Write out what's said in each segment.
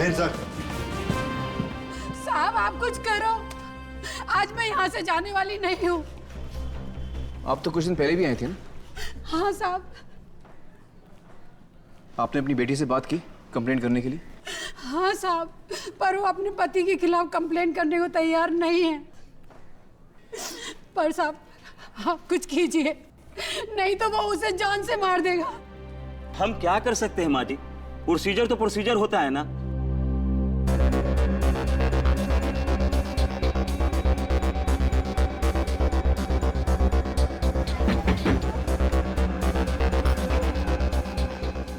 Tahir sir. साहब आप कुछ करो, आज मैं यहाँ से जाने वाली नहीं हूँ। आप तो कुछ दिन पहले भी आए थे ना? हाँ साहब। आपने अपनी बेटी से बात की कंप्लेंट करने के लिए? हाँ साहब, पर वो अपने पति के खिलाफ कंप्लेंट करने को तैयार नहीं है। पर साहब आप कुछ कीजिए, नहीं तो वो उसे जान से मार देगा। हम क्या कर सकते हैं माँ जी? प्रोसीजर तो प्रोसीजर होता है ना।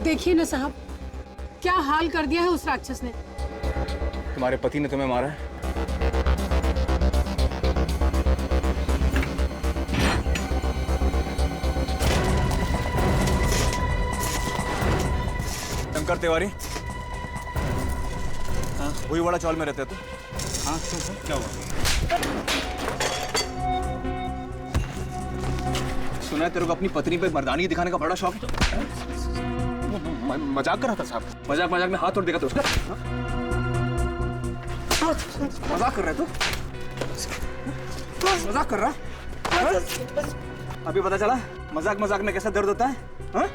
देखिए ना साहब, क्या हाल कर दिया है उस राक्षस ने। तुम्हारे पति ने तुम्हें मारा है? शंकर तिवारी, हाँ वही वाला चौल में रहते तो? हाँ क्या हुआ? सुना है तेरे को अपनी पत्नी पे मर्दानी दिखाने का बड़ा शौक है? मजाक कर रहा था साहब। मजाक मजाक में हाथ तोड़ देगा तो उसका? मजाक कर रहा है तू? मजाक कर रहा? अभी पता चला मजाक मजाक में कैसा दर्द होता है? हाँ?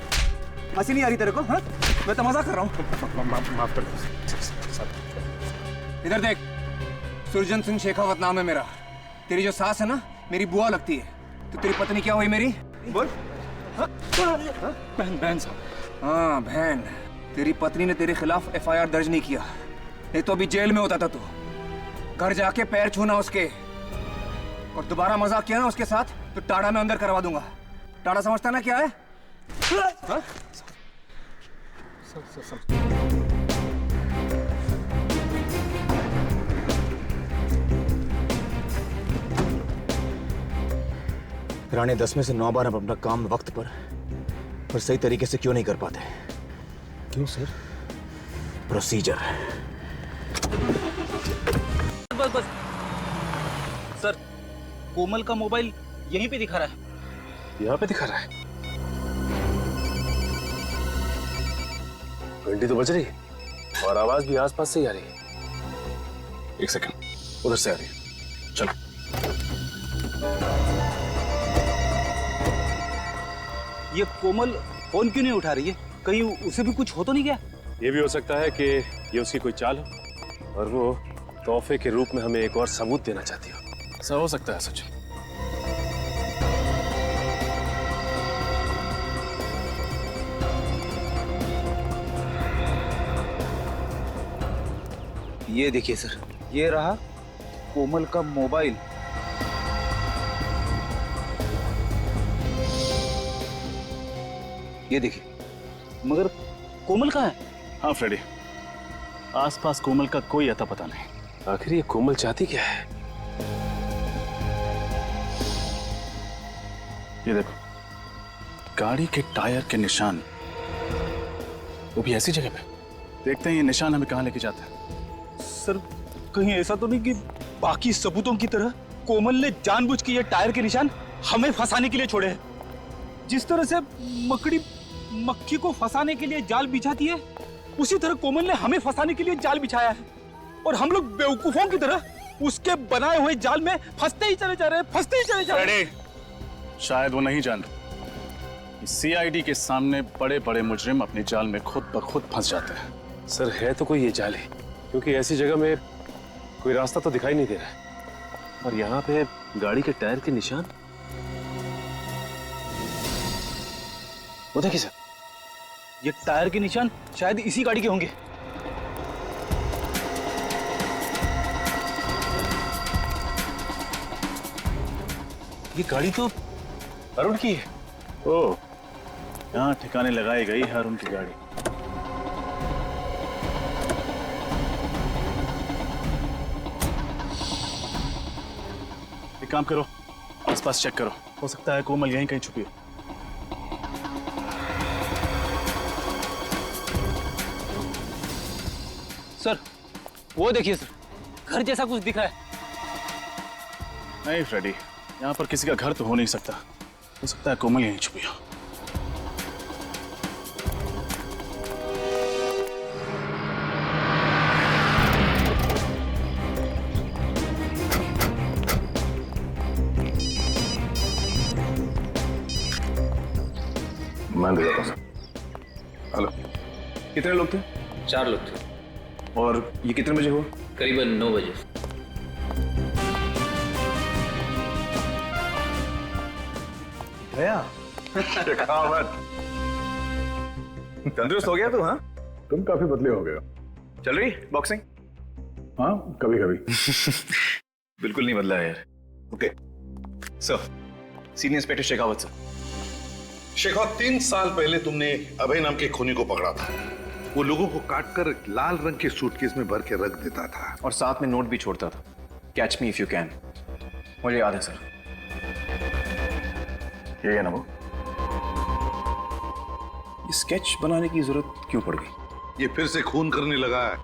हंसी नहीं आ रही तेरे को? हाँ? मैं तो मजाक कर रहा हूँ। माफ कर दो। इधर देख, सुरजन सिंह शेखावत नाम है मेरा। तेरी जो सास है ना, मेरी बुआ लगती है। तो तेरी पत्नी क्या हुई मेरी? बोल। बहन बहन साहब। हाँ बहन, तेरी पत्नी ने तेरे खिलाफ FIR दर्ज नहीं किया, नहीं तो अभी जेल में होता था तू। घर जाके पैर छूना उसके, और दोबारा मजाक किया ना उसके साथ तो टाड़ा में अंदर करवा दूंगा। टाड़ा समझता ना क्या है? हाँ? रानी 10 में से 9 बार हम अपना काम वक्त पर और सही तरीके से क्यों नहीं कर पाते? क्यों सर? प्रोसीजर। बस बस सर, कोमल का मोबाइल यहीं पे दिखा रहा है। यहाँ पे दिखा रहा है? घंटी तो बज रही है और आवाज भी आसपास से ही आ रही है। एक सेकंड, उधर से आ रही है। चलो। ये कोमल फोन क्यों नहीं उठा रही है? कहीं उसे भी कुछ हो तो नहीं गया? ये भी हो सकता है कि ये उसकी कोई चाल हो और वो तोहफे के रूप में हमें एक और सबूत देना चाहती हो। ऐसा हो सकता है सच। ये देखिए सर, ये रहा कोमल का मोबाइल। ये देखिए, मगर कोमल कहाँ है? हाँ फ्रेडी, आसपास कोमल का कोई अता पता नहीं। आखिर ये कोमल चाहती क्या है? ये देखो, गाड़ी के टायर के निशान, वो भी ऐसी जगह पे। देखते हैं ये निशान हमें कहाँ लेके जाता है। सर, कहीं ऐसा तो नहीं कि बाकी सबूतों की तरह कोमल ने जानबूझ के ये टायर के निशान हमें फंसाने के लिए छोड़े हैं? जिस तरह से मकड़ी मक्खी को फंसाने के लिए जाल बिछाती है, उसी तरह कोमल ने हमें फंसाने के लिए जाल बिछाया है, और हम लोग बेवकूफों की तरह उसके बनाए हुए जाल में फंसते ही चले जा रहे हैं, फंसते ही चले जा रहे हैं। शायद वो नहीं जानते, CID के सामने बड़े बड़े मुजरिम अपने जाल में खुद ब खुद फंस जाते हैं। सर, है तो कोई ये जाल है, क्योंकि ऐसी जगह में कोई रास्ता तो दिखाई नहीं दे रहा है। और यहाँ पे गाड़ी के टायर के निशान। वो देखिए सर, ये टायर के निशान शायद इसी गाड़ी के होंगे। ये गाड़ी तो अरुण की है। ओह, यहाँ ठिकाने लगाई गई है उनकी गाड़ी। एक काम करो, आसपास चेक करो, हो सकता है कोमल यहीं कहीं छुपी हो। सर, वो देखिए सर, घर जैसा कुछ दिख रहा है। नहीं फ्रेडी, यहाँ पर किसी का घर तो हो नहीं सकता, हो सकता है कोमल यहीं छुपी हो। ध्यान दे जाता हूँ। हेलो, कितने लोग थे? 4 लोग थे। और ये कितने बजे हुआ? करीबन 9 बजे। भैया तंदुरुस्त हो गया तू? हाँ, तुम काफी बदले हो गए हो। चल रही बॉक्सिंग? हाँ, कभी कभी। बिल्कुल नहीं बदला है यार। Okay sir, senior inspector Shekhawat sir. Shekhawat, 3 साल पहले तुमने अभय नाम के खूनी को पकड़ा था। वो लोगों को काटकर लाल रंग के सूटकेस में भर के रख देता था और साथ में नोट भी छोड़ता था, catch me if you can. मुझे याद है सर। ये है ना वो? ये स्केच बनाने की जरूरत क्यों पड़ गई? ये फिर से खून करने लगा है।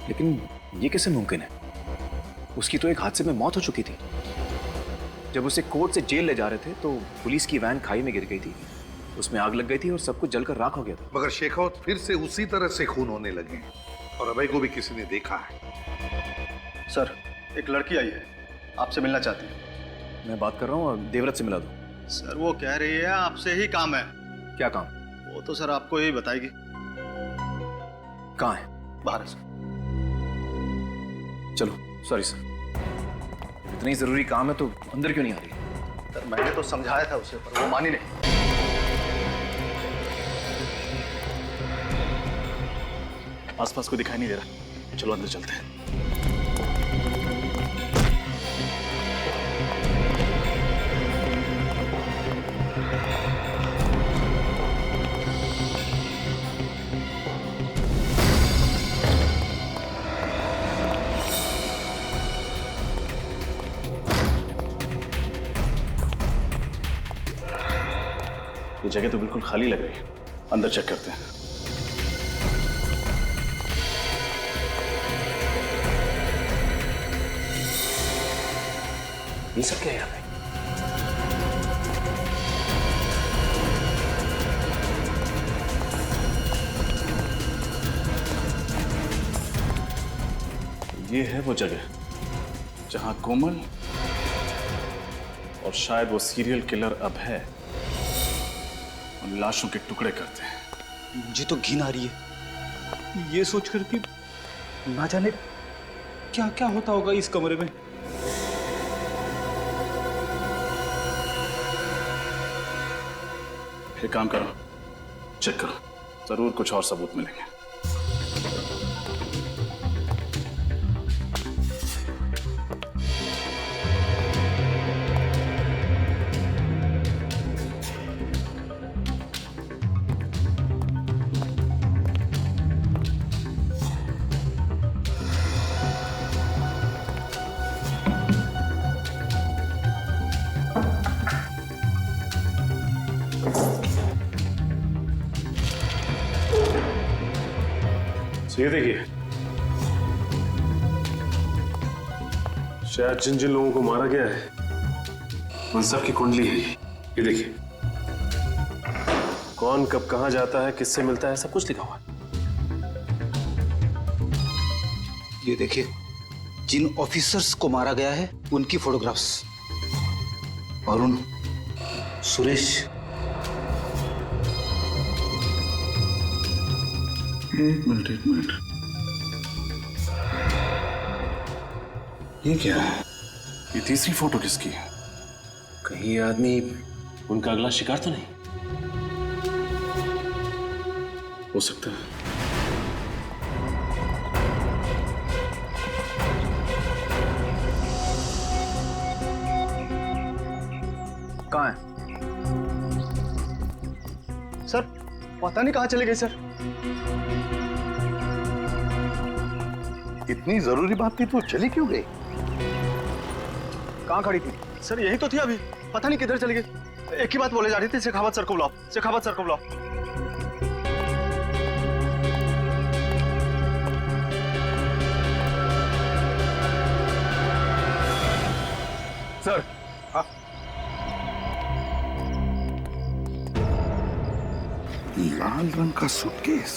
लेकिन ये कैसे मुमकिन है? उसकी तो एक हादसे में मौत हो चुकी थी। जब उसे कोर्ट से जेल ले जा रहे थे तो पुलिस की वैन खाई में गिर गई थी, उसमें आग लग गई थी और सब कुछ जलकर राख हो गया था। मगर शेखावत, फिर से उसी तरह से खून होने लगे और अभय को भी किसी ने देखा है। सर, एक लड़की आई है, आपसे मिलना चाहती है। मैं बात कर रहा हूँ, देवव्रत से मिला दो। सर, वो कह रही है आपसे ही काम है। क्या काम? वो तो सर आपको ही बताएगी। कहाँ है? बाहर है सर। चलो, सॉरी सर, इतनी जरूरी काम है तो अंदर क्यों नहीं आ रही? सर, मैंने तो समझाया था उसे, पर वो मानी नहीं। आसपास को दिखाई नहीं दे रहा। चलो अंदर चलते हैं। ये जगह तो बिल्कुल खाली लग रही है। अंदर चेक करते हैं। ये सब क्या है यहाँ पे? ये है वो जगह जहां कोमल और शायद वो सीरियल किलर अभय उन लाशों के टुकड़े करते हैं। मुझे तो घिन आ रही है ये सोचकर कि ना जाने क्या क्या होता होगा इस कमरे में। एक काम करो, चेक करो, जरूर कुछ और सबूत मिलेंगे। ये देखिए, शायद जिन जिन लोगों को मारा गया है उन सब की कुंडली है ये देखिए। कौन कब कहां जाता है, किससे मिलता है, सब कुछ लिखा हुआ है। ये देखिए, जिन ऑफिसर्स को मारा गया है उनकी फोटोग्राफ्स। अरुण, सुरेश, एक मिनट। ये क्या है? ये तीसरी फोटो किसकी है? कहीं ये आदमी उनका अगला शिकार तो नहीं? हो सकता है। कहाँ है? सर, पता नहीं कहाँ चले गए सर। इतनी जरूरी बात थी तो चली क्यों गई? कहाँ खड़ी थी? सर, यही तो थी अभी, पता नहीं किधर चले गए। एक ही बात बोले जा रही थी, शेखावत सर को बुलाओ, शेखावत सर को बुलाओ। सर, लाल रंग का सूटकेस।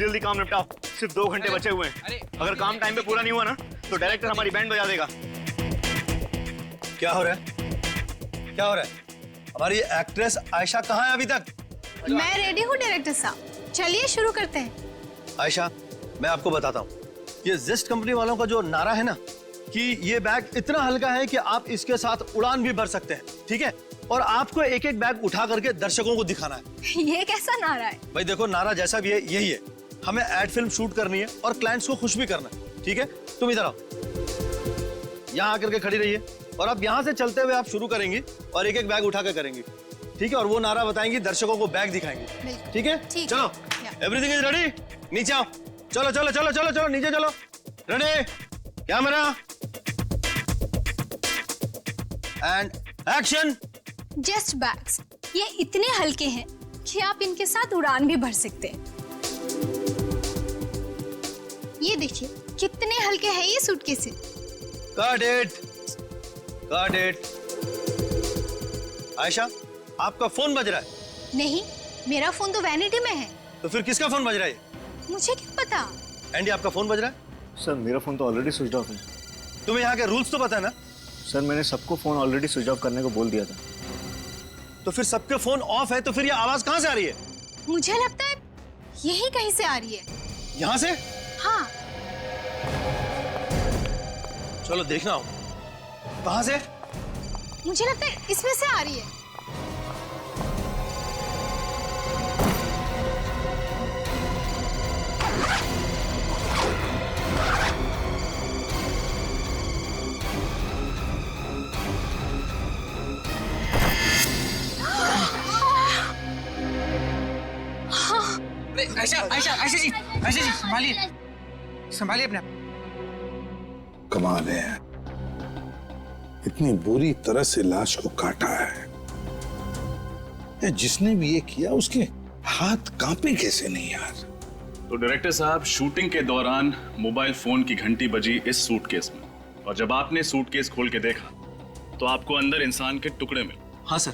जल्दी जल्दी काम निपटाओ, सिर्फ 2 घंटे बचे हुए हैं। अगर काम टाइम पे पूरा नहीं हुआ ना तो डायरेक्टर हमारी बैंड बजा देगा। क्या हो रहा है? क्या हो रहा है? हमारी एक्ट्रेस आयशा कहाँ है अभी तक? मैं रेडी हूँ डायरेक्टर साहब, चलिए शुरू करते हैं। आयशा, मैं आपको बताता हूँ, ये जिस्ट कंपनी वालों का जो नारा है ना कि ये बैग इतना हल्का है कि आप इसके साथ उड़ान भी भर सकते हैं, ठीक है? और आपको एक एक बैग उठा करके दर्शकों को दिखाना है। ये कैसा नारा है? भाई देखो, नारा जैसा भी है यही है, हमें एड फिल्म शूट करनी है और क्लाइंट्स को खुश भी करना है, ठीक है? तुम इधर आओ, यहाँ आकर के खड़ी रहिए और अब यहाँ से चलते हुए आप शुरू करेंगी और एक एक बैग उठा कर करेंगी, ठीक है? और वो नारा बताएंगी, दर्शकों को बैग दिखाएंगी, ठीक है? चलो, एवरीथिंग इज रेडी, नीचे आओ, चलो चलो चलो चलो चलो नीचे चलो, ready, camera and action. Just bags, ये इतने हल्के हैं कि आप इनके साथ उड़ान भी भर सकते हैं। ये देखिए कितने हल्के हैं ये सूटकेसें। Got it, got it। Ayesha, आपका फोन बज रहा है? नहीं, मेरा फोन तो वैनिटी में है। तो फिर किसका फोन बज रहा है? मुझे क्या पता। एंडी, आपका फोन बज रहा है? सर मेरा फोन तो ऑलरेडी स्विच ऑफ है। तुम्हें यहाँ के रूल्स तो पता है ना? सर मैंने सबको फोन ऑलरेडी स्विच ऑफ करने को बोल दिया था। तो फिर सबके फोन ऑफ है तो फिर ये आवाज कहाँ से आ रही है? मुझे लगता है यही कहीं से आ रही है। यहाँ से? हाँ। चलो देखना हो, कहाँ से? मुझे लगता है इसमें से आ रही है। आयशा जी संभालिए, संभालिए अपने आप। कमाल है, इतनी बुरी तरह से लाश को काटा है। जिसने भी ये किया उसके हाथ कांपे कैसे नहीं यार? तो डायरेक्टर साहब, शूटिंग के दौरान मोबाइल फोन की घंटी बजी इस सूटकेस में, और जब आपने सूटकेस खोल के देखा तो आपको अंदर इंसान के टुकड़े मिले। हाँ सर,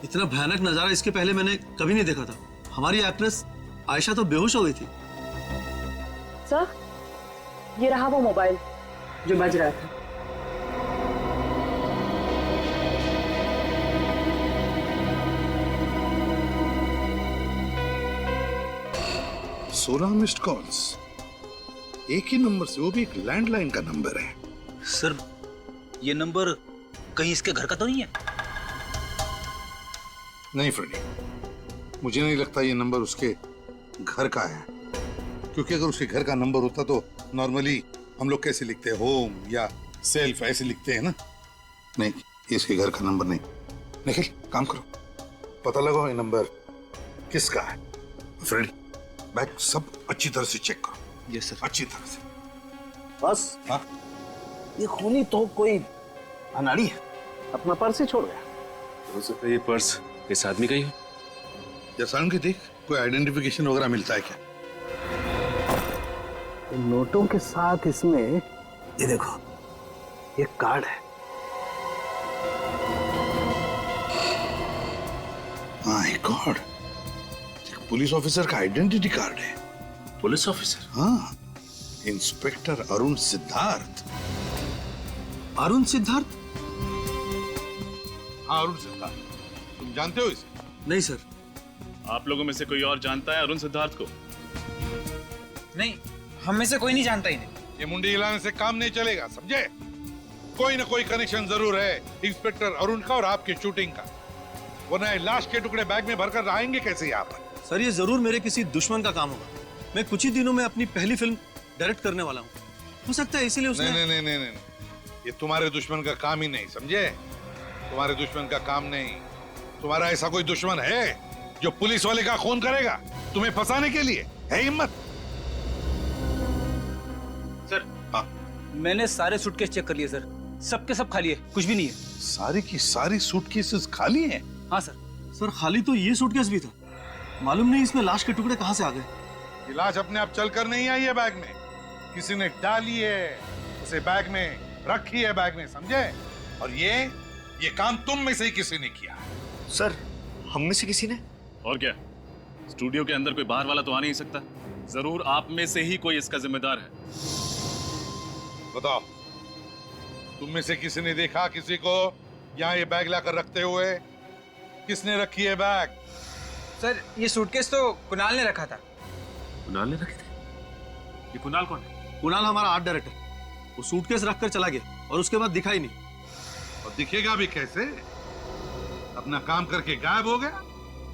इतना भयानक नजारा इसके पहले मैंने कभी नहीं देखा था। हमारी एक्ट्रेस आयशा तो बेहोश हो गई थी। सर, ये रहा वो मोबाइल जो बज रहा था। सोलह मिस्ड कॉल्स, एक ही नंबर से, वो भी एक लैंडलाइन का नंबर है। सर, ये नंबर कहीं इसके घर का तो नहीं है? नहीं फ्रेडी, मुझे नहीं लगता ये नंबर उसके घर का है, क्योंकि अगर उसके घर का नंबर होता तो नॉर्मली हम लोग कैसे लिखते हैं, होम या सेल्फ ऐसे लिखते हैं ना। नहीं, इसके घर का नंबर नहीं। निखिल, काम करो, पता लगाओ ये नंबर किसका है। फ्रेडी, बैग सब अच्छी तरह से चेक करो। Yes sir. अच्छी तरह से। बस, हाँ, ये खूनी तो कोई अनाड़ी है, अपना पर्स ही छोड़ गया। हो सकता है ये पर्स इस आदमी का ही हो। जैसा कि देख, कोई आइडेंटिफिकेशन वगैरह मिलता है क्या? नोटों के साथ इसमें ये देखो, ये कार्ड है। माय गॉड, पुलिस ऑफिसर का आइडेंटिटी कार्ड है। Police officer? हाँ, इंस्पेक्टर अरुण सिद्धार्थ। अरुण सिद्धार्थ? हाँ, अरुण सिद्धार्थ। तुम जानते हो इसे? नहीं सर। आप लोगों में से कोई और जानता है अरुण सिद्धार्थ को? नहीं, हम में से कोई नहीं जानता इन्हें। ये मुंडी हिलाने से काम नहीं चलेगा, समझे? कोई ना कोई कनेक्शन जरूर है इंस्पेक्टर अरुण का और आपकी शूटिंग का, वरना लाश के टुकड़े बैग में भरकर आएंगे कैसे यहाँ पर? सर, ये जरूर मेरे किसी दुश्मन का काम होगा। मैं कुछ ही दिनों में अपनी पहली फिल्म डायरेक्ट करने वाला हूँ, हो सकता है इसीलिए उसने। नहीं नहीं नहीं नहीं, ये तुम्हारे दुश्मन का काम ही नहीं, समझे? तुम्हारे दुश्मन का काम नहीं। तुम्हारा ऐसा कोई दुश्मन है जो पुलिस वाले का खून करेगा तुम्हें फंसाने के लिए? है हिम्मत? सर, हाँ, मैंने सारे सूटकेस चेक कर लिए सर, सबके सब खाली है, कुछ भी नहीं है। सारी की सारी सूटकेसेस खाली हैं? हाँ सर। सर, खाली तो ये सूटकेस भी था, मालूम नहीं इसमें लाश के टुकड़े कहाँ से आ गए। ये लाश अपने आप चलकर नहीं आई है बैग में, किसी ने डाली है, उसे बैग में रखी है, बैग में, समझे? और ये काम तुम में से ही किसी ने किया। सर, हम में से किसी ने? और क्या, स्टूडियो के अंदर कोई बाहर वाला तो आ नहीं सकता। जरूर आप में से ही कोई इसका जिम्मेदार है। बताओ, तुम में से किसी ने देखा किसी को यहाँ ये बैग लाकर रखते हुए? किसने रखी है बैग? सर, ये सूटकेस तो कुणाल ने रखा था। कुणाल ने रखे थे? ये कुणाल कौन है? कुणाल हमारा आर्ट डायरेक्टर। वो सूटकेस रखकर चला गया और उसके बाद दिखा ही नहीं। और दिखेगा भी कैसे? अपना काम करके गायब हो गया।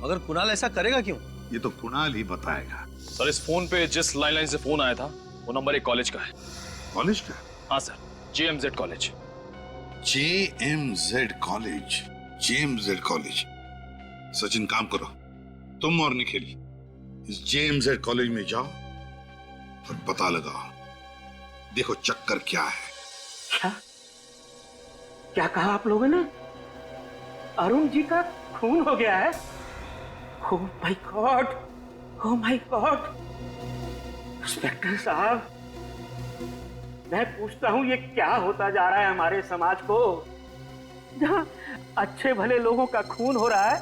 अगर कुणाल ऐसा करेगा क्यों? ये तो कुणाल ही बताएगा। सर, इस फोन पे जिस लैंडलाइन से फोन आया था वो नंबर एक कॉलेज का है। कॉलेज का? हाँ sir, JMZ college. JMZ college? JMZ college. Sachin, काम करो, तुम और निखिल इस JMZ कॉलेज में जाओ और पता लगाओ। देखो चक्कर क्या है। क्या क्या कहा आप लोगों ने? अरुण जी का खून हो गया है? Oh my God, oh my God. Inspector साहब, मैं पूछता हूँ ये क्या होता जा रहा है हमारे समाज को, जहाँ अच्छे भले लोगों का खून हो रहा है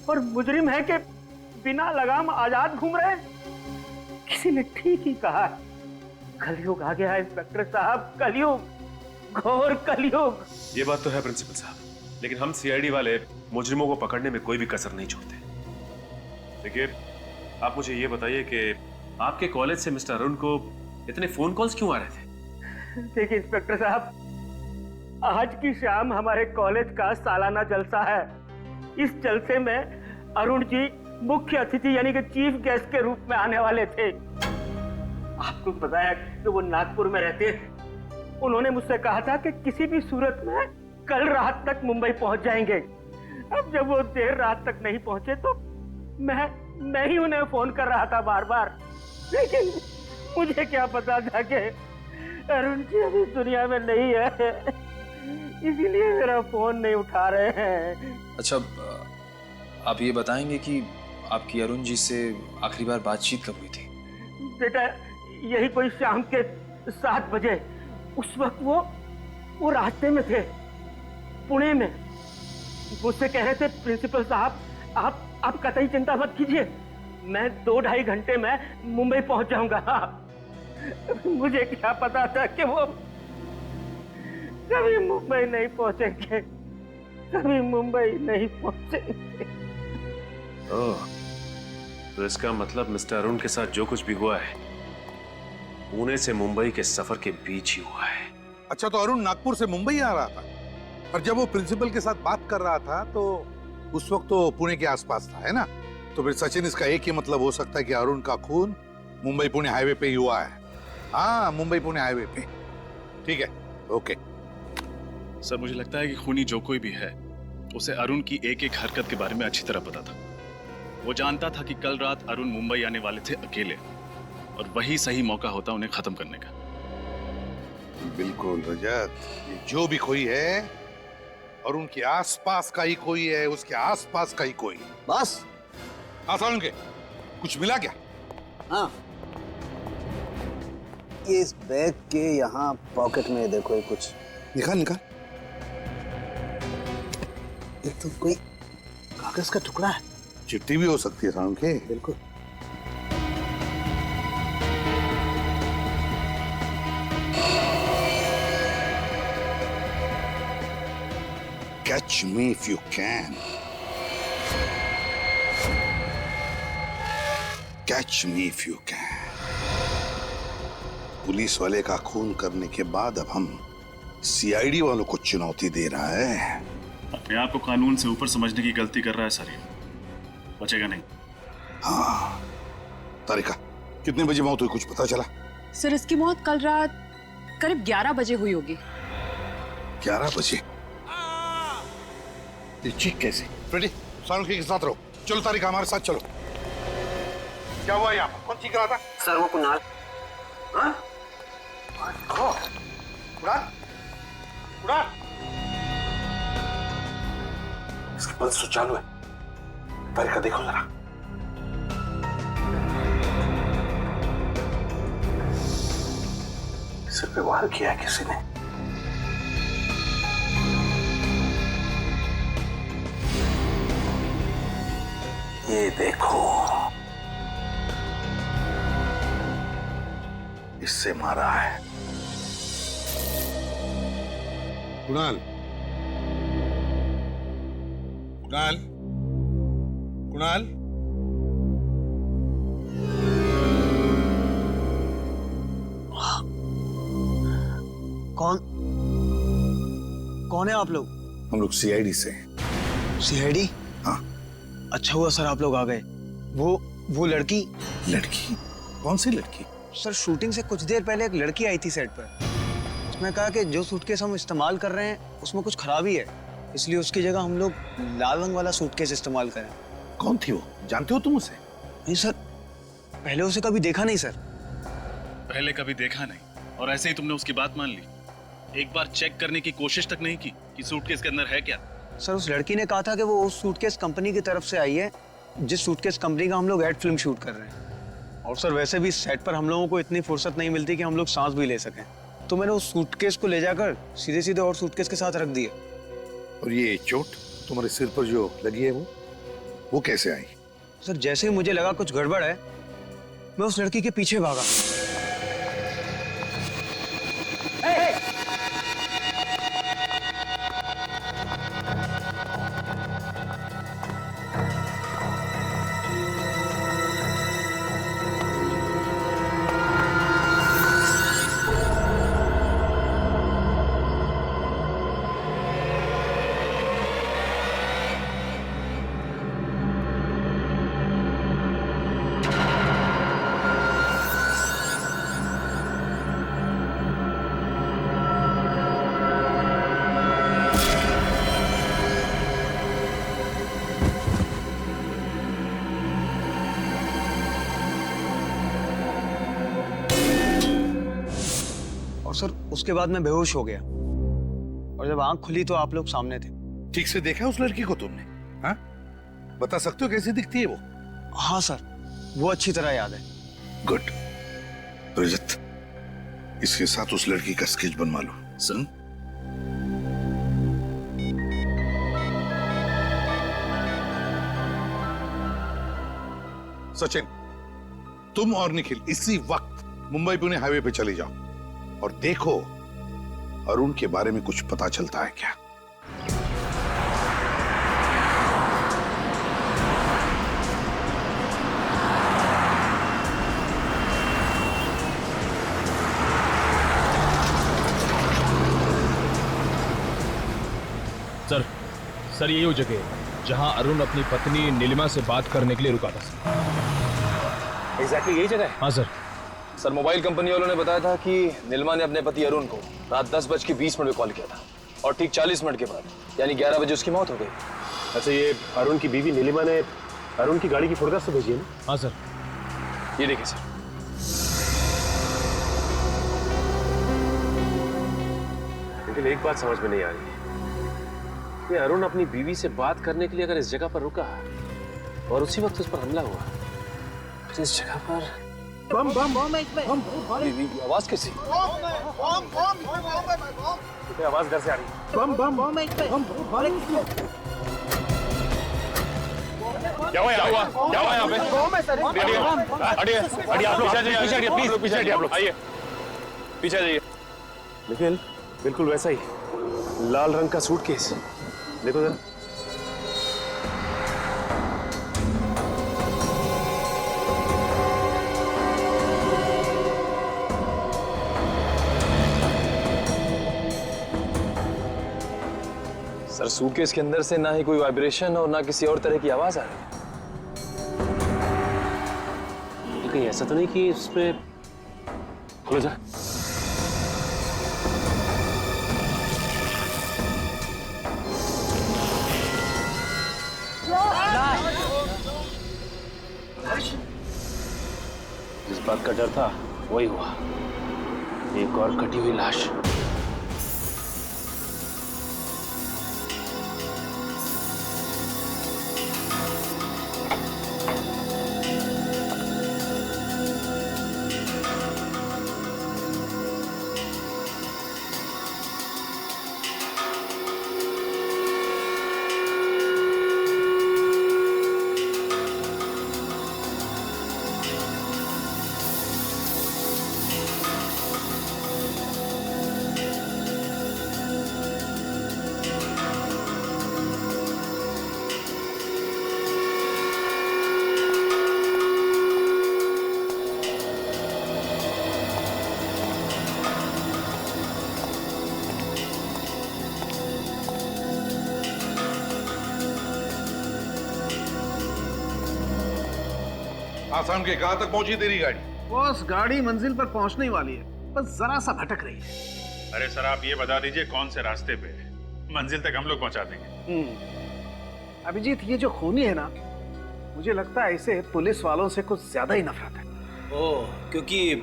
और मुजरिम है कि बिना लगाम आजाद घूम रहे हैं। किसी ने ठीक ही कहा, कलयुग आ गया है इंस्पेक्टर साहब, कलयुग, घोर कलयुग। ये बात तो है प्रिंसिपल साहब, लेकिन हम CID वाले मुजरिमों को पकड़ने में कोई भी कसर नहीं छोड़ते। देखिए, आप मुझे ये बताइए कि आपके कॉलेज से मिस्टर अरुण को इतने फोन कॉल्स क्यों आ रहे थे? देखिए इंस्पेक्टर साहब, आज की शाम हमारे कॉलेज का सालाना जलसा है। इस जलसे में अरुण जी मुख्य अतिथि यानी कि चीफ गेस्ट के रूप में आने वाले थे। आपको बताया कि वो नागपुर में रहते हैं। उन्होंने मुझसे कहा था कि किसी भी सूरत में कल रात तक मुंबई पहुंच जाएंगे। अब जब वो देर रात तक नहीं पहुंचे तो मैं ही उन्हें फोन कर रहा था बार बार, लेकिन मुझे क्या पता था कि अरुण जी अभी दुनिया में नहीं है, इसीलिए मेरा फोन नहीं उठा रहे हैं। अच्छा, आप ये बताएंगे कि आपकी अरुण जी से आखिरी बार बातचीत कब हुई थी? बेटा, यही कोई शाम के 7 बजे। उस वक्त वो रास्ते में थे, पुणे में। मुझसे कह रहे थे, प्रिंसिपल साहब आप कतई चिंता मत कीजिए, मैं 2-2.5 घंटे में मुंबई पहुंच जाऊंगा। मुझे क्या पता था कि वो कभी मुंबई नहीं पहुंचेंगे, कभी मुंबई नहीं पहुंचेंगे। ओह, तो इसका मतलब मिस्टर अरुण के साथ जो कुछ भी हुआ है पुणे से मुंबई के सफर के बीच ही हुआ है। अच्छा, तो अरुण नागपुर से मुंबई आ रहा था और जब वो प्रिंसिपल के साथ बात कर रहा था तो उस वक्त तो पुणे के आसपास था, है ना? तो फिर सचिन, इसका एक ही मतलब हो सकता है कि अरुण का खून मुंबई पुणे हाईवे पे ही हुआ है। हाँ, मुंबई पुणे हाईवे पे। ठीक है, ओके। सर, मुझे लगता है कि खूनी जो कोई भी है उसे अरुण की एक एक हरकत के बारे में अच्छी तरह पता था। वो जानता था कि कल रात अरुण मुंबई आने वाले थे अकेले, और वही सही मौका होता उन्हें खत्म करने का। बिल्कुल रजत, ये जो भी कोई है और उनके आसपास का ही कोई है, उसके आसपास का ही कोई। बस आसान के कुछ मिला क्या? हाँ, ये इस बैग के यहाँ पॉकेट में देखो, ये कुछ निकाल। ये तो कोई कागज का टुकड़ा है। चिट्ठी भी हो सकती है साउंड के। बिल्कुल। Catch me if you can. Catch me if you can. Police वाले का खून करने के बाद अब हम CID वालों को चुनौती दे रहा है। अपने आप को कानून से ऊपर समझने की गलती कर रहा है सर, बचेगा नहीं। हाँ, तारिका, कितने बजे मौत हुई, कुछ पता चला? सर, इसकी मौत कल रात करीब 11 बजे हुई होगी। 11 बजे? चीख कैसे? फ्रेडी, साउंड के साथ रहो। चलो तारिका, हमारे साथ चलो। क्या हुआ यहाँ? कौन चीख रहा था? सर, वो कुणाल। हाँ? उड़ान? इसकी पल्स तो चालू है। तारिका देखो जरा। सिर पे वार किया है किसी ने। ये देखो, इससे मारा है। कुणाल, कुणाल, कुणाल, कौन है आप लोग? हम लोग सीआईडी से। सीआईडी? हाँ। अच्छा हुआ सर आप लोग आ गए। वो लड़की। लड़की? कौन सी लड़की? सर शूटिंग से कुछ देर पहले एक लड़की आई थी सेट पर। उसने कहा कि जो सूटकेस हम इस्तेमाल कर रहे हैं उसमें कुछ खराबी है, इसलिए उसकी जगह हम लोग लाल रंग वाला सूटकेस इस्तेमाल करें। कौन थी वो? जानते हो तुम उसे? नहीं सर, पहले उसे कभी देखा नहीं सर। पहले कभी देखा नहीं और ऐसे ही तुमने उसकी बात मान ली? एक बार चेक करने की कोशिश तक नहीं की कि सूटकेस के अंदर है क्या? सर उस लड़की ने कहा था कि वो उस सूटकेस कंपनी की तरफ से आई है जिस सूटकेस कंपनी का हम लोग एड फिल्म शूट कर रहे हैं। और सर वैसे भी सेट पर हम लोगों को इतनी फुर्सत नहीं मिलती कि हम लोग सांस भी ले सकें, तो मैंने उस सूटकेस को ले जाकर सीधे सीधे और सूटकेस के साथ रख दिया। और ये चोट तुम्हारे सिर पर जो लगी है वो कैसे आई? सर जैसे ही मुझे लगा कुछ गड़बड़ है, मैं उस लड़की के पीछे भागा। सर उसके बाद मैं बेहोश हो गया और जब आंख खुली तो आप लोग सामने थे। ठीक से देखा उस लड़की को तुमने? हाँ? बता सकते हो कैसी दिखती है वो? हाँ सर, वो अच्छी तरह याद है। गुड। रजत, इसके साथ उस लड़की का स्केच बनवा लो। सुन, सचिन, तुम और निखिल इसी वक्त मुंबई पुणे हाईवे पे चले जाओ और देखो अरुण के बारे में कुछ पता चलता है क्या। सर यही वो जगह है जहां अरुण अपनी पत्नी नीलिमा से बात करने के लिए रुका था। एग्जैक्टली यही जगह है? हाँ सर मोबाइल कंपनी वालों ने बताया था कि नीलिमा ने अपने पति अरुण को रात 10:20 में कॉल किया था और ठीक 40 मिनट के बाद यानी 11 बजे उसकी मौत हो गई। अच्छा, ये अरुण की बीवी नीलिमा ने अरुण की गाड़ी की फोटोग्राफ तो भेजी है ना? हाँ सर, ये देखिए सर। लेकिन एक बात समझ में नहीं आ रही, ये अरुण अपनी बीवी से बात करने के लिए अगर इस जगह पर रुका और उसी वक्त उस पर हमला हुआ, फिर इस जगह पर बम बम बम इसमें आवाज कैसी? आवाज घर से आ रही है। बम बम बम इसमें क्या हुआ यहाँ पे? हटिए आप लोग, पीछे हटिए प्लीज, पीछे हटिए आप लोग, आइए पीछे जाइए। निखिल, बिल्कुल वैसा ही लाल रंग का सूटकेस, देखो जरा। सर सूटकेस के अंदर से ना ही कोई वाइब्रेशन और ना किसी और तरह की आवाज आ रही है। कहीं ऐसा तो नहीं कि इसमें खुलो जा। जिस बात का डर था वही हुआ, एक और कटी हुई लाश। आसाम के कहां तक पहुंची तेरी गाड़ी? बॉस गाड़ी मंजिल पर पहुंचने वाली है, बस जरा सा भटक रही है। अरे सर आप ये बता दीजिए कौन से रास्ते पे है? मंजिल तक हम लोग पहुंचा देंगे। अभिजीत, ये जो खूनी है ना, मुझे लगता है इसे पुलिस वालों से कुछ ज्यादा ही नफरत है। ओह, क्योंकि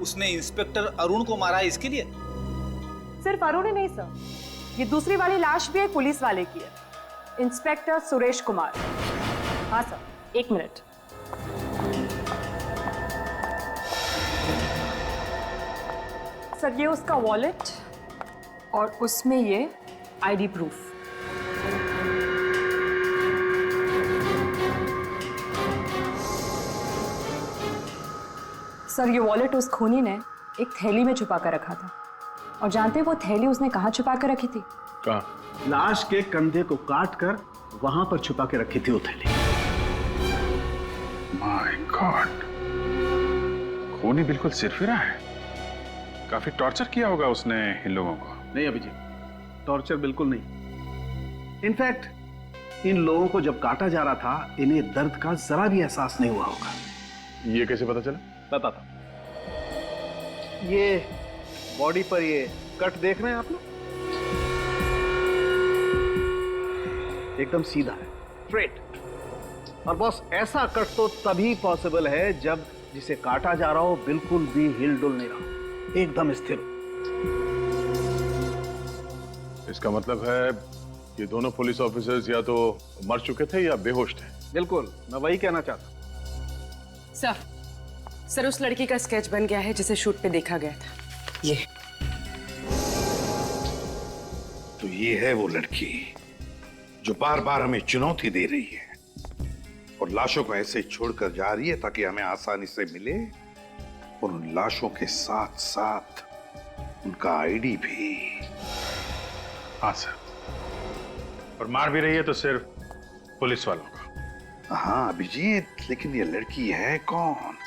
उसने इंस्पेक्टर अरुण को मारा है इसके लिए? सिर्फ अरुण ही नहीं सर, ये दूसरी वाली लाश भी एक पुलिस वाले की है, इंस्पेक्टर सुरेश कुमार। हाँ सर, 1 मिनट। सर ये उसका वॉलेट और उसमें ये आईडी प्रूफ। सर ये वॉलेट उस खूनी ने एक थैली में छुपा कर रखा था, और जानते हैं वो थैली उसने कहाँ छुपा कर रखी थी? कहाँ? लाश के कंधे को काट कर वहां पर छुपा के रखी थी वो थैली। माय गॉड, खूनी बिल्कुल सिरफिरा है। काफी टॉर्चर किया होगा उसने इन लोगों को। नहीं अभिजीत, टॉर्चर बिल्कुल नहीं। इनफैक्ट इन लोगों को जब काटा जा रहा था, इन्हें दर्द का जरा भी एहसास नहीं हुआ होगा। ये कैसे पता चला? पता था। ये बॉडी पर ये कट देख रहे हैं आप लोग, एकदम सीधा है, स्ट्रेट। और बॉस ऐसा कट तो तभी पॉसिबल है जब जिसे काटा जा रहा हो बिल्कुल भी हिल डुल नहीं रहा, एकदम स्थिर हो। इसका मतलब है ये दोनों पुलिस ऑफिसर्स या तो मर चुके थे या बेहोश थे। बिल्कुल, मैं वही कहना चाहता। सर उस लड़की का स्केच बन गया है जिसे शूट पे देखा गया था। ये तो ये है वो लड़की जो बार बार हमें चुनौती दे रही है और लाशों को ऐसे छोड़कर जा रही है ताकि हमें आसानी से मिले, और उन लाशों के साथ साथ उनका आईडी भी। हाँ सर, और मार भी रही है तो सिर्फ पुलिस वालों को। हाँ अभिजीत, लेकिन ये लड़की है कौन?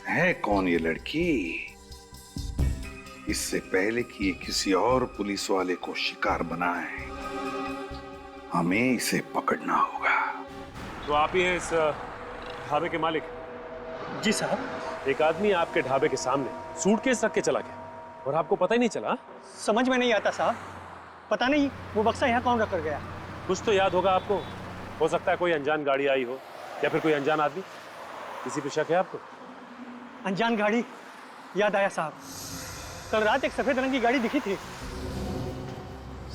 है कौन ये लड़की? इससे पहले कि ये किसी और पुलिस वाले को शिकार बनाए, हमें इसे पकड़ना होगा। तो आप ही हैं इस ढाबे के मालिक? जी साहब। एक आदमी आपके ढाबे के सामने सूटकेस रख के चला गया और आपको पता ही नहीं चला? समझ में नहीं आता साहब, पता नहीं वो बक्सा यहाँ कौन रख कर गया। कुछ तो याद होगा आपको। हो सकता है कोई अनजान गाड़ी आई हो या फिर कोई अनजान आदमी। किसी पे शक है आपको? अनजान गाड़ी याद आया साहब, कल रात एक सफेद रंग की गाड़ी दिखी थी।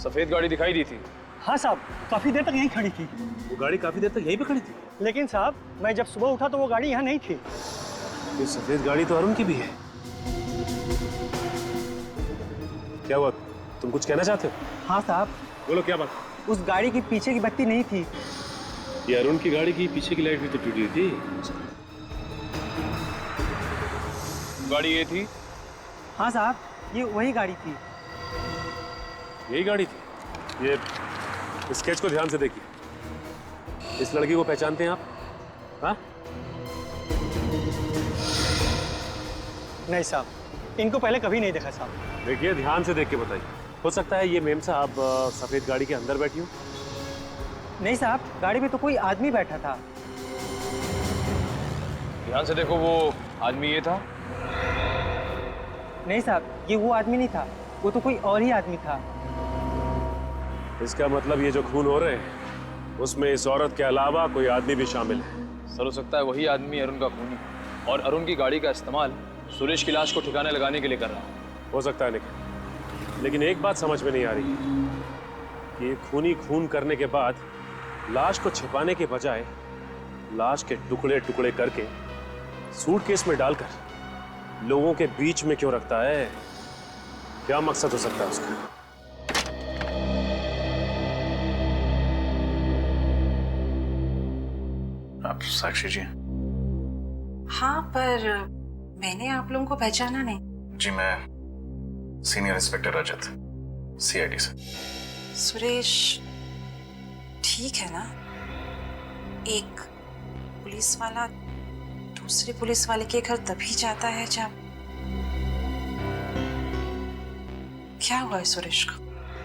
सफेद गाड़ी दिखाई दी थी? हाँ साहब, काफी देर तक यहीं खड़ी थी। वो गाड़ी काफी देर तक यहीं पे खड़ी थी? लेकिन साहब मैं जब सुबह उठा तो वो गाड़ी यहाँ नहीं थी। ये सफेद गाड़ी तो अरुण की भी है। क्या हुआ, तुम कुछ कहना चाहते हो? हाँ साहब। बोलो क्या बात? उस गाड़ी की पीछे की बत्ती नहीं थी। ये अरुण की गाड़ी की पीछे की लाइट भी तो टूटी थी। गाड़ी ये थी? हाँ साहब, ये वही गाड़ी थी। यही गाड़ी थी? ये स्केच को ध्यान से देखिए। इस लड़की को पहचानते हैं आप? हाँ? नहीं साहब, इनको पहले कभी नहीं देखा साहब। देखिए ध्यान से देख के बताइए। हो सकता है ये मेम साहब सफेद गाड़ी के अंदर बैठी हो। नहीं साहब, गाड़ी में तो कोई आदमी बैठा था। ध्यान से देखो, वो आदमी ये था? नहीं साहब, ये वो आदमी नहीं था, वो तो कोई और ही आदमी था। इसका मतलब ये जो खून हो रहे हैं उसमें इस औरत के अलावा कोई आदमी भी शामिल है। सर हो सकता है वही आदमी अरुण का खूनी, और अरुण की गाड़ी का इस्तेमाल सुरेश की लाश को ठिकाने लगाने के लिए कर रहा है। हो सकता है निखिल, लेकिन एक बात समझ में नहीं आ रही कि ये खूनी खून करने के बाद लाश को छिपाने के बजाय लाश के टुकड़े टुकड़े करके सूटकेस में डालकर लोगों के बीच में क्यों रखता है? क्या मकसद हो सकता है उसका? आप साक्षी जी? हाँ, पर मैंने आप लोगों को पहचाना नहीं। जी मैं सीनियर इंस्पेक्टर रजत, सीआईडी से। सुरेश ठीक है ना? एक पुलिस वाला दूसरे पुलिस वाले के घर तभी जाता है जब... क्या हुआ है सुरेश को?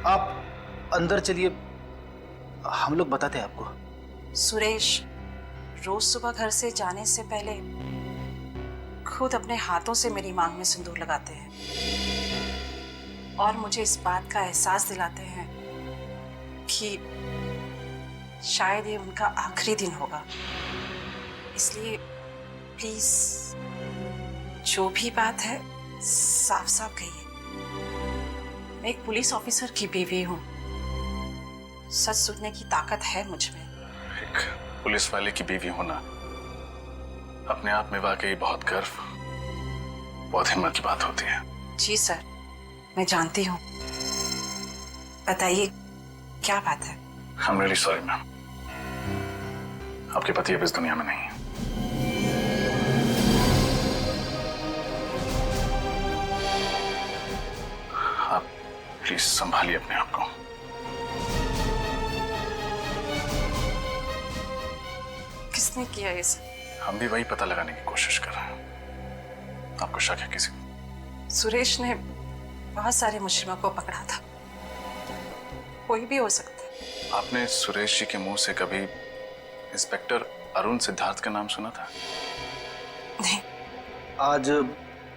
आप अंदर चलिए, हम लोग बताते हैं आपको। सुरेश रोज सुबह घर से जाने से पहले खुद अपने हाथों से मेरी मांग में सिंदूर लगाते हैं और मुझे इस बात का एहसास दिलाते हैं कि शायद ये उनका आखिरी दिन होगा। इसलिए प्लीज जो भी बात है साफ साफ कहिए। मैं एक पुलिस ऑफिसर की बीवी हूँ, सच सुनने की ताकत है मुझ में। एक पुलिस वाले की बीवी होना अपने आप में वाकई बहुत गर्व, बहुत हिम्मत की बात होती है। जी सर, मैं जानती हूँ। बताइए क्या बात है? I'm really sorry मैम, आपके पति अब इस दुनिया में नहीं है। आप प्लीज संभालिए अपने आप को। किसने किया ये सब? हम भी वही पता लगाने की कोशिश कर रहे हैं। आपको शक है किसी को? सुरेश ने बहुत सारे मुजरिमों को पकड़ा था, कोई भी हो सकता है। आपने सुरेश जी के मुंह से कभी इंस्पेक्टर अरुण सिद्धार्थ का नाम सुना था? नहीं। आज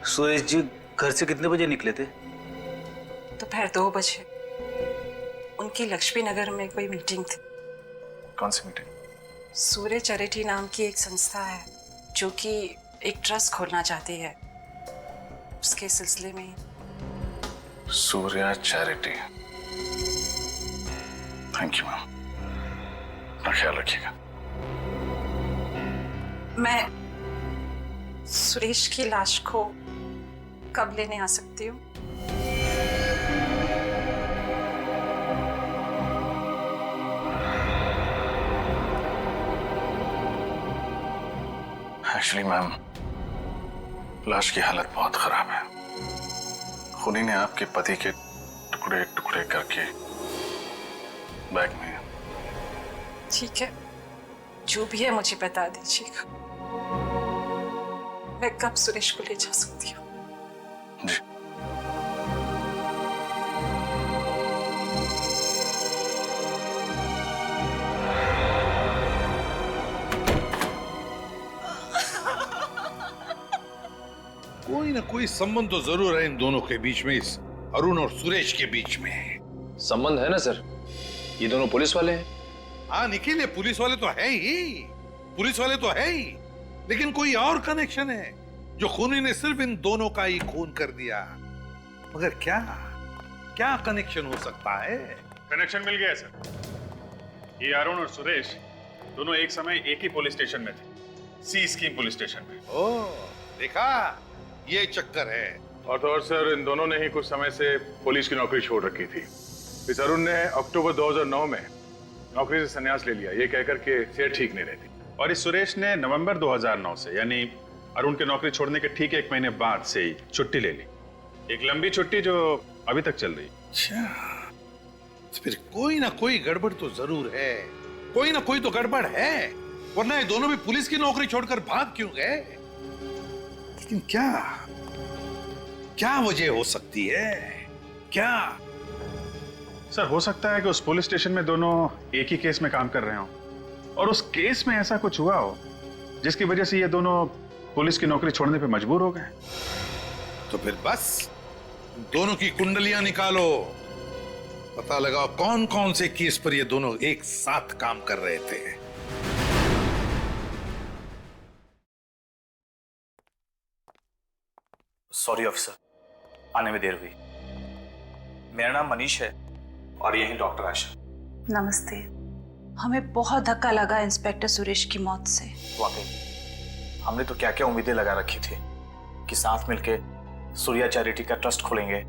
सुरेश जी घर से कितने बजे निकले थे? दोपहर 2 बजे। उनकी लक्ष्मी नगर में कोई मीटिंग थी। कौन सी मीटिंग? सूर्य चैरिटी नाम की एक संस्था है जो कि एक ट्रस्ट खोलना चाहती है, उसके सिलसिले में। Surya charity. Thank you ma'am, अपना ख्याल रखिएगा। मैं सुरेश की लाश को कब लेने आ सकती हूँ? एक्चुअली मैम, लाश की हालत बहुत खराब है। खूनी ने आपके पति के टुकड़े टुकड़े करके बैग में। ठीक है, जो भी है मुझे बता दीजिएगा। मैं कब सुरेश को ले जा सकती हूँ? जी। कोई ना कोई संबंध तो जरूर है इन दोनों के बीच में, इस अरुण और सुरेश के बीच में। संबंध है ना सर, ये दोनों पुलिस वाले हैं। हाँ निखिल, ये पुलिस वाले तो है ही, पुलिस वाले तो है ही, लेकिन कोई और कनेक्शन है जो खूनी ने सिर्फ इन दोनों का ही खून कर दिया। मगर क्या क्या कनेक्शन हो सकता है? कनेक्शन मिल गया सर। ये अरुण और सुरेश दोनों एक समय एक ही पुलिस स्टेशन में थे, सी स्कीम पुलिस स्टेशन में। ओह, देखा, ये चक्कर है। और तो और सर, इन दोनों ने ही कुछ समय से पुलिस की नौकरी छोड़ रखी थी। इस अरुण ने अक्टूबर 2009 में नौकरी से संन्यास ले लिया, ये कहकर के सेहत ठीक नहीं रहती। और इस सुरेश ने नवंबर 2009 से, यानी अरुण के नौकरी छोड़ने के ठीक 1 महीने बाद से ही छुट्टी ले ली। एक लंबी छुट्टी जो अभी तक चल रही। अच्छा, फिर कोई ना कोई गड़बड़ तो जरूर है, कोई ना कोई तो गड़बड़ है, वरना ये दोनों भी पुलिस की नौकरी छोड़कर भाग क्यों गए? लेकिन क्या क्या वजह हो सकती है? क्या? सर, हो सकता है कि उस पुलिस स्टेशन में दोनों एक ही केस में काम कर रहे हो और उस केस में ऐसा कुछ हुआ हो जिसकी वजह से ये दोनों पुलिस की नौकरी छोड़ने पे मजबूर हो गए। तो फिर बस दोनों की कुंडलियां निकालो, पता लगाओ कौन कौन से केस पर ये दोनों एक साथ काम कर रहे थे। सॉरी ऑफिसर, आने में देर हुई। मेरा नाम मनीष है और यही डॉक्टर आशा। नमस्ते। हमें बहुत धक्का लगा इंस्पेक्टर सुरेश की मौत से। वाकई हमने तो क्या क्या उम्मीदें लगा रखी थी कि साथ मिलके सूर्या चैरिटी का ट्रस्ट खोलेंगे,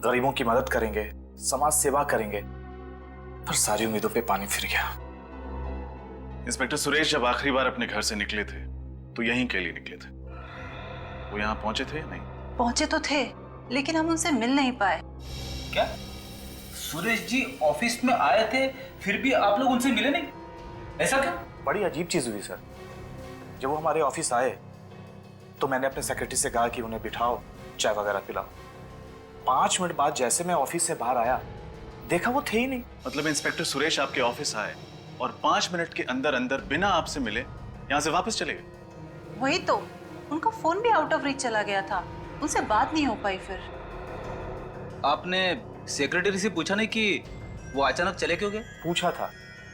गरीबों की मदद करेंगे, समाज सेवा करेंगे, पर सारी उम्मीदों पे पानी फिर गया। इंस्पेक्टर सुरेश जब आखिरी बार अपने घर से निकले थे तो यहीं के लिए निकले थे। वो यहाँ पहुंचे थे या नहीं? पहुंचे तो थे, लेकिन हम उनसे मिल नहीं पाए। क्या सुरेश जी ऑफिस में आए थे, फिर भी आप लोग उनसे मिले नहीं? ऐसा क्या? बड़ी अजीब चीज हुई सर। जब वो हमारे ऑफिस आए तो मैंने अपने सेक्रेटरी से कहा कि उन्हें बिठाओ, चाय वगैरह पिलाओ। 5 मिनट बाद जैसे मैं ऑफिस से बाहर आया, देखा वो थे ही नहीं। मतलब इंस्पेक्टर सुरेश आपके ऑफिस आए और 5 मिनट के अंदर अंदर बिना आपसे मिले यहाँ से वापस चले गए। वही तो, उनका फोन भी आउट ऑफ रीच चला गया था, उनसे बात नहीं हो पाई। फिर आपने सेक्रेटरी से पूछा नहीं कि वो अचानक चले क्यों गए? पूछा था,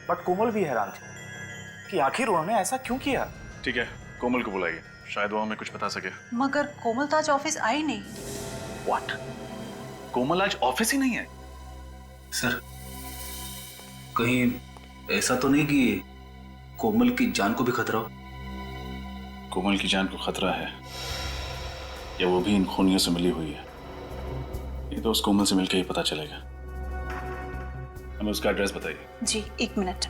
बट कोमल भी हैरान थी कि आखिर उन्होंने ऐसा क्यों किया। ठीक है, कोमल को बुलाइए, शायद वो हमें कुछ बता सके। मगर कोमल तो आज ऑफिस आई नहीं। व्हाट? कोमल आज ऑफिस ही नहीं है? सर, कहीं ऐसा तो नहीं कि कोमल की जान को भी खतरा हो? कोमल की जान को खतरा है या वो भी इन खूनियों से मिली हुई है, ये तो उस कोमल से मिलकर ही पता चलेगा। हमें उसका एड्रेस बताइए। जी, 1 मिनट।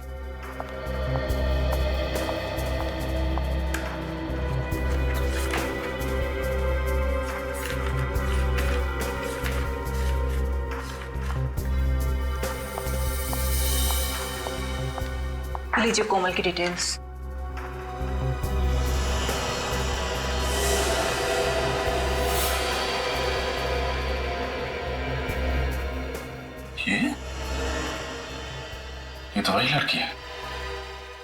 लीजिए कोमल की डिटेल्स। ये तो वही लड़की है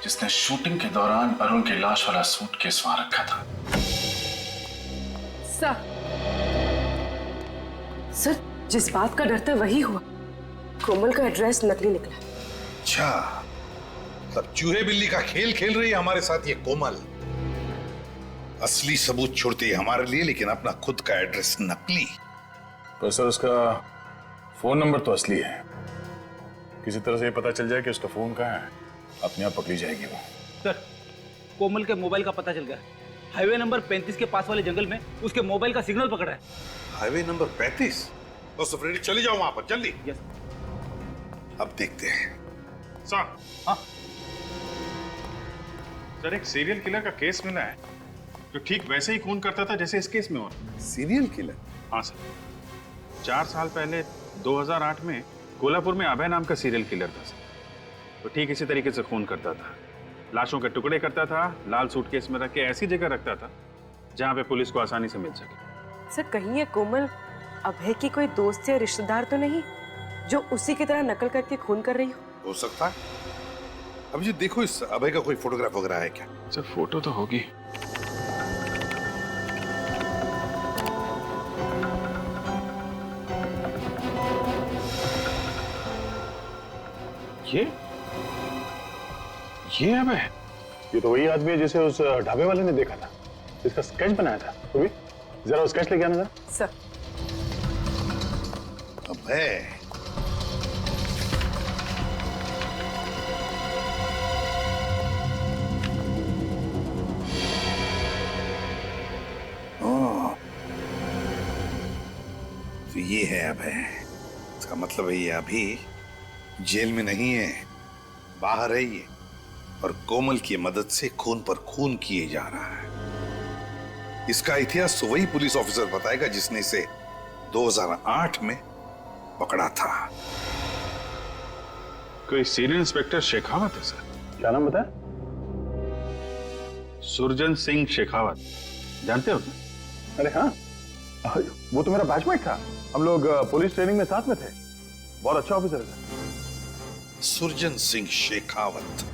जिसने शूटिंग के दौरान अरुण की लाश वाला सूटकेस वहां रखा था। सर, जिस बात का डर था वही हुआ। कोमल का एड्रेस नकली निकला। अच्छा, तब चूहे बिल्ली का खेल खेल रही है हमारे साथ ये कोमल। असली सबूत छोड़ती है हमारे लिए, लेकिन अपना खुद का एड्रेस नकली। पर सर, उसका फोन नंबर तो असली है। किसी तरह से ये पता चल जाए कि उसका फोन कहाँ है, अपने आप पकड़ी जाएगी वो। सर, कोमल के मोबाइल का पता चल गया। हाईवे नंबर 35 के पास वाले जंगल में उसके मोबाइल का सिग्नल पकड़ा है। Highway number 35? तो सफरेडी चले जाओ वहां पर जल्दी। यस। अब देखते हैं। सर, हाँ सर, एक सीरियल किलर का केस मिला है जो ठीक वैसे ही खून करता था जैसे इस केस में हो। Serial killer? हाँ सर, 4 साल पहले 2008 में कोल्हापुर में अभय नाम का सीरियल किलर था सर। तो ठीक इसी तरीके से खून करता था, लाशों के टुकड़े करता था, लाल सूटकेस में रख के ऐसी जगह रखता था जहां पे पुलिस को आसानी से मिल सके। सर, कहीं ये कोमल अभय की कोई दोस्त या रिश्तेदार तो नहीं जो उसी की तरह नकल करके खून कर रही हो सकता है। अब जी देखो, इस अभय का कोई फोटोग्राफ वगैरह है क्या? सर, फोटो तो होगी। ये अबे, ये तो वही आदमी है जिसे उस ढाबे वाले ने देखा था, जिसका स्केच बनाया था। तो भी जरा वो स्केच लेके आना जरा। सर। अबे, तो ये है अभय। इसका मतलब है ये अभी जेल में नहीं है, बाहर है ये, और कोमल की मदद से खून पर खून किए जा रहा है। इसका इतिहास तो वही पुलिस ऑफिसर बताएगा जिसने इसे 2008 में पकड़ा था। कोई सीनियर इंस्पेक्टर शेखावत है सर। क्या नाम बताया? सुरजन सिंह शेखावत, जानते हो? अरे हाँ, वो तो मेरा बैचमेट था। हम लोग पुलिस ट्रेनिंग में साथ में थे। बहुत अच्छा ऑफिसर है। सुरजन सिंह शेखावत।